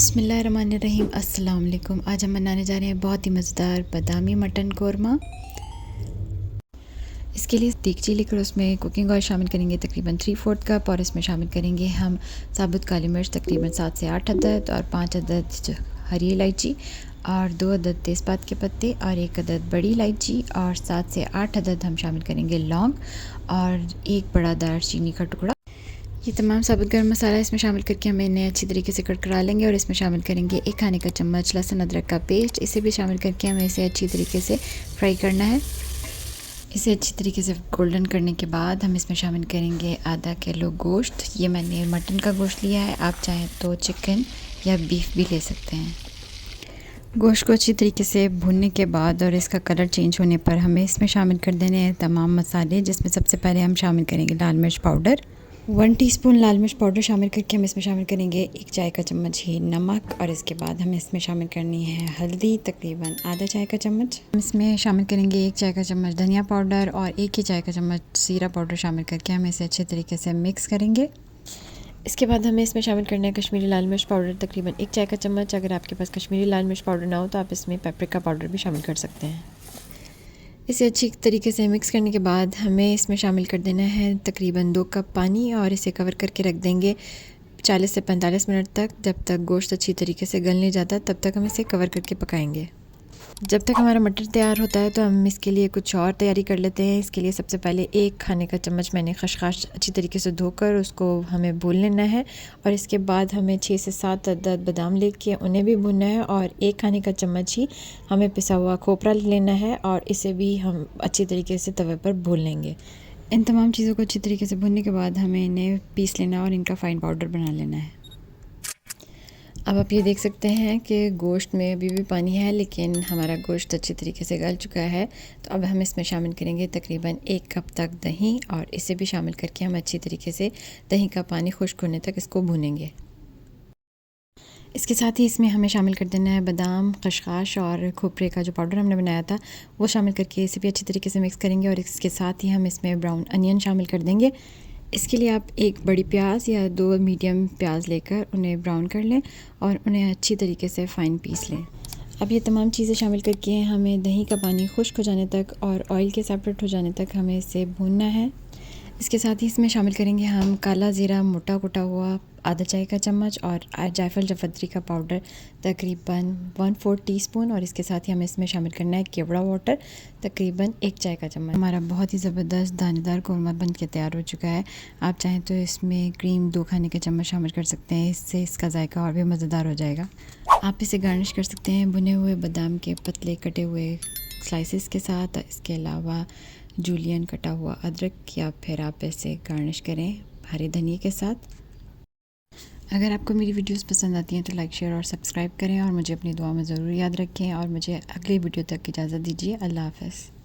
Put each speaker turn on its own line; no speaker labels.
बिस्मिल्लाहिर्रहमानिर्रहीम। अस्सलाम वालेकुम। आज हम बनाने जा रहे हैं बहुत ही मज़ेदार बादामी मटन कौरमा। इसके लिए देगची लेकर उसमें कुकिंग ऑयल शामिल करेंगे तकरीबन 3/4 कप, और इसमें शामिल करेंगे हम साबुत काली मिर्च तकरीबन 7 से 8 अदद, और 5 अदद हरी इलायची, और 2 अदद तेज़पात के पत्ते, और 1 अदद बड़ी इलायची, और 7 से 8 अदद हम शामिल करेंगे लौंग, और 1 बड़ा दालचीनी का टुकड़ा। ये तमाम साबुत गर्म मसाला इसमें शामिल करके हम इन्हें अच्छी तरीके से कड़कड़ा लेंगे, और इसमें शामिल करेंगे 1 खाने का चम्मच लहसुन अदरक का पेस्ट। इसे भी शामिल करके हमें इसे अच्छी तरीके से फ्राई करना है। इसे अच्छी तरीके से गोल्डन करने के बाद हम इसमें शामिल करेंगे आधा किलो गोश्त। ये मैंने मटन का गोश्त लिया है, आप चाहें तो चिकन या बीफ भी ले सकते हैं। गोश्त को अच्छी तरीके से भूनने के बाद और इसका कलर चेंज होने पर हमें इसमें शामिल कर देने हैं तमाम मसाले, जिसमें सबसे पहले हम शामिल करेंगे लाल मिर्च पाउडर 1 टीस्पून लाल मिर्च पाउडर शामिल करके हम इसमें शामिल करेंगे 1 चाय का चम्मच ही नमक, और इसके बाद हमें इसमें शामिल करनी है हल्दी तकरीबन आधा चाय का चम्मच। हम इसमें शामिल करेंगे 1 चाय का चम्मच धनिया पाउडर और 1 ही चाय का चम्मच जीरा पाउडर शामिल करके हम इसे अच्छे तरीके से मिक्स करेंगे। इसके बाद हमें इसमें शामिल करना है कश्मीरी लाल मिर्च पाउडर तकरीबन 1 चाय का चम्मच। अगर आपके पास कश्मीरी लाल मिर्च पाउडर ना हो तो आप इसमें पेपरिका पाउडर भी शामिल कर सकते हैं। इसे अच्छी तरीके से मिक्स करने के बाद हमें इसमें शामिल कर देना है तकरीबन 2 कप पानी, और इसे कवर करके रख देंगे 40 से 45 मिनट तक। जब तक गोश्त अच्छी तरीके से गल नहीं जाता तब तक हम इसे कवर करके पकाएंगे। जब तक हमारा मटर तैयार होता है तो हम इसके लिए कुछ और तैयारी कर लेते हैं। इसके लिए सबसे पहले 1 खाने का चम्मच मैंने खशखाश अच्छी तरीके से धोकर उसको हमें भून लेना है, और इसके बाद हमें 6 से 7 अदद बादाम लेके उन्हें भी भूनना है, और 1 खाने का चम्मच ही हमें पिसा हुआ खोपरा लेना है, और इसे भी हम अच्छी तरीके से तवे पर भून लेंगे। इन तमाम चीज़ों को अच्छी तरीके से भूनने के बाद हमें इन्हें पीस लेना है और इनका फ़ाइन पाउडर बना लेना है। अब आप ये देख सकते हैं कि गोश्त में अभी भी पानी है, लेकिन हमारा गोश्त अच्छी तरीके से गल चुका है। तो अब हम इसमें शामिल करेंगे तकरीबन 1 कप तक दही, और इसे भी शामिल करके हम अच्छी तरीके से दही का पानी खुश्क होने तक इसको भूनेंगे। इसके साथ ही इसमें हमें शामिल कर देना है बादाम, खशखाश और खोपरे का जो पाउडर हमने बनाया था वो शामिल करके इसे भी अच्छी तरीके से मिक्स करेंगे, और इसके साथ ही हम इसमें ब्राउन अनियन शामिल कर देंगे। इसके लिए आप 1 बड़ी प्याज या 2 मीडियम प्याज लेकर उन्हें ब्राउन कर लें और उन्हें अच्छी तरीके से फ़ाइन पीस लें। अब ये तमाम चीज़ें शामिल करके हमें दही का पानी खुश्क हो जाने तक और ऑयल के सेपरेट हो जाने तक हमें इसे भूनना है। इसके साथ ही इसमें शामिल करेंगे हम काला ज़ीरा मोटा कुटा हुआ आधा चाय का चम्मच, और जायफल जावित्री का पाउडर तकरीबन 1/4 टीस्पून, और इसके साथ ही हमें इसमें शामिल करना है केवड़ा वाटर तकरीबन 1 चाय का चम्मच। हमारा बहुत ही ज़बरदस्त दानेदार कौरमा बन के तैयार हो चुका है। आप चाहें तो इसमें क्रीम 2 खाने के चम्मच शामिल कर सकते हैं, इससे इसका जायका और भी मज़ेदार हो जाएगा। आप इसे गार्निश कर सकते हैं भुने हुए बादाम के पतले कटे हुए स्लाइसेस के साथ। इसके अलावा जूलियन कटा हुआ अदरक, या फिर आप इसे गार्निश करें हरे धनिए के साथ। अगर आपको मेरी वीडियोस पसंद आती हैं तो लाइक, शेयर और सब्सक्राइब करें, और मुझे अपनी दुआ में ज़रूर याद रखें, और मुझे अगली वीडियो तक इजाज़त दीजिए। अल्लाह हाफ़िज़।